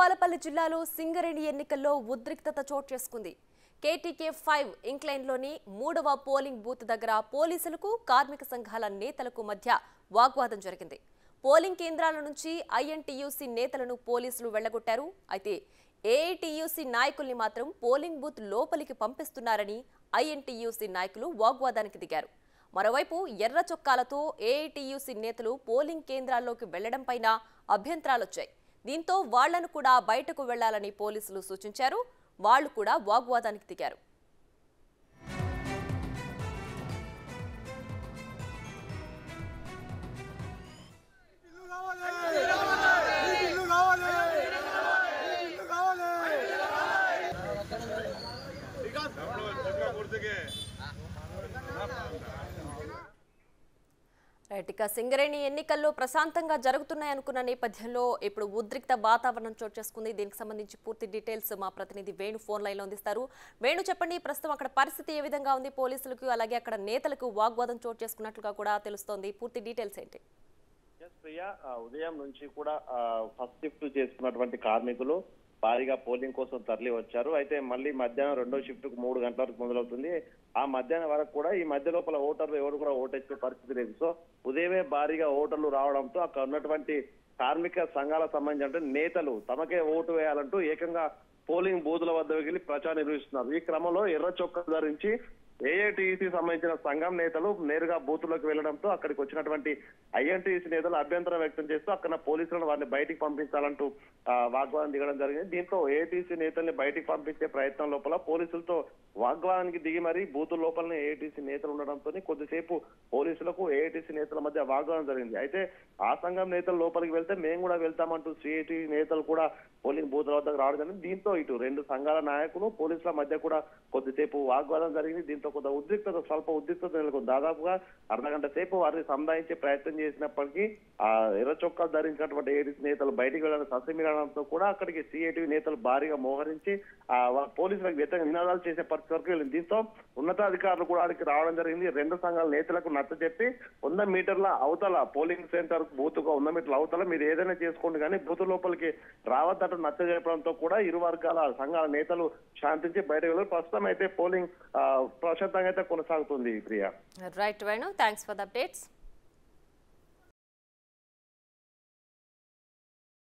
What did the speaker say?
భూపాలపల్లి జిల్లాలో సింగరేణి ఎన్నికల్లో ఉద్రిక్తత చోటు చేసుకుంది. కేటీకే 5 ఇంక్లైన్లోని 3వ పోలింగ్ బూత్ దగ్గర పోలీసులకు కార్మిక సంఘాల నేతలకు మధ్య వాగ్వాదం జరిగింది. పోలింగ్ కేంద్రాల నుంచి ఐఎన్టీయూసీ నేతలను పోలీసులు వెళ్లగొట్టారు. అయితే ఏఐటీయూసీ నాయకుల్ని మాత్రం పోలింగ్ బూత్ లోపలికి పంపిస్తున్నారని ఐఎన్టీయూసీ నాయకులు వాగ్వాదానికి దిగారు. మరోవైపు ఎర్ర చొక్కాలతో ఏఐటీయూసీ నేతలు పోలింగ్ కేంద్రాల్లోకి వెళ్లడంపైన అభ్యంతరాలొచ్చాయి. దీంతో వాళ్లను కూడా బయటకు వెళ్లాలని పోలీసులు సూచించారు. వాళ్లు కూడా వాగ్వాదానికి దిగారు. ఇక సింగరేణి ఎన్నికల్లో ప్రశాంతంగా జరుగుతున్నాయనుకున్న నేపథ్యంలో ఇప్పుడు ఉద్రిక్త వాతావరణం చోటు చేసుకుంది. దీనికి సంబంధించి పూర్తి డీటెయిల్స్ మా ప్రతినిధి వేణు ఫోన్ లైన్లో అందిస్తారు. వేణు, చెప్పండి, ప్రస్తుతం అక్కడ పరిస్థితి ఏ విధంగా ఉంది? పోలీసులకు అలాగే అక్కడ నేతలకు వాగ్వాదం చోటు చేసుకున్నట్లుగా కూడా తెలుస్తోంది. పూర్తి డీటెయిల్స్ ఏంటి? ప్రియా, ఉదయం నుంచి కూడా ఫస్ట్ షిఫ్ట్ చేసుకున్నటువంటి కార్మికులు భారీగా పోలింగ్ కోసం తరలి వచ్చారు. అయితే మళ్ళీ మధ్యాహ్నం రెండో షిఫ్ట్ కు 3 గంటల వరకు మొదలవుతుంది. ఆ మధ్యాహ్నం వరకు కూడా ఈ మధ్య లోపల ఓటర్లు ఎవరు కూడా ఓటేసే పరిస్థితి లేదు. సో ఉదయమే భారీగా ఓటర్లు రావడంతో అక్కడ ఉన్నటువంటి కార్మిక సంఘాలకు సంబంధించిన నేతలు తమకే ఓటు వేయాలంటూ ఏకంగా పోలింగ్ బూతుల వద్ద వెళ్ళి ప్రచారం నిర్వహిస్తున్నారు. ఈ క్రమంలో ఎర్ర చొక్కా ధరించి ఏఐటీసీ సంబంధించిన సంఘం నేతలు నేరుగా బూతుల్లోకి వెళ్లడంతో అక్కడికి వచ్చినటువంటి ఐఎన్టీసీ నేతలు అభ్యంతరం వ్యక్తం చేస్తూ అక్కడ పోలీసులను వారిని బయటికి పంపించాలంటూ వాగ్వాదం దిగడం జరిగింది. దీంతో ఏఐటీసీ నేతల్ని బయటికి పంపించే ప్రయత్నం లోపల పోలీసులతో వాగ్వాదానికి దిగి మరీ బూతుల లోపలనే ఏఐటీసీ నేతలు ఉండడంతో కొద్దిసేపు పోలీసులకు ఏఐటీసీ నేతల మధ్య వాగ్వాదం జరిగింది. అయితే ఆ సంఘం నేతలు లోపలికి వెళ్తే మేము కూడా వెళ్తామంటూ సిఐటి నేతలు కూడా పోలింగ్ బూతుల వద్దకు రావడం జరిగింది. దీంతో ఇటు 2 సంఘాల నాయకులు పోలీసుల మధ్య కూడా కొద్దిసేపు వాగ్వాదం జరిగింది. దీంతో కొంత స్వల్ప ఉద్రిక్తత నెలకొంది. దాదాపుగా అర్ధగంట సేపు వారిని సంధానించే ప్రయత్నం చేసినప్పటికీ ఆ ఎర్ర చొక్కాలు ధరించినటువంటి ఏఐటీసీ నేతలు బయటికి వెళ్ళడం సస్యమిరడంతో కూడా అక్కడికి సిఐటి నేతలు భారీగా మోహరించి పోలీసులకు వ్యతిరేక నినాదాలు చేసే పరిస్థితి వరకు వెళ్ళింది. దీంతో ఉన్నతాధికారులు కూడా అక్కడికి రావడం జరిగింది. 2 సంఘాల నేతలకు నచ్చజెప్పి 100 మీటర్ల అవతల పోలింగ్ సెంటర్ బూత్గా 100 మీటర్ల అవతల మీరు ఏదైనా చేసుకోండి కానీ బూత్ లోపలికి రావద్దట నచ్చజెప్పడంతో కూడా ఇరు వర్గాల సంఘాల నేతలు శాంతించి బయటకు వెళ్ళారు. ప్రస్తుతం అయితే పోలింగ్ ప్రశాంతంగా అయితే కొనసాగుతుంది. Priya, right Venu, thanks for the updates.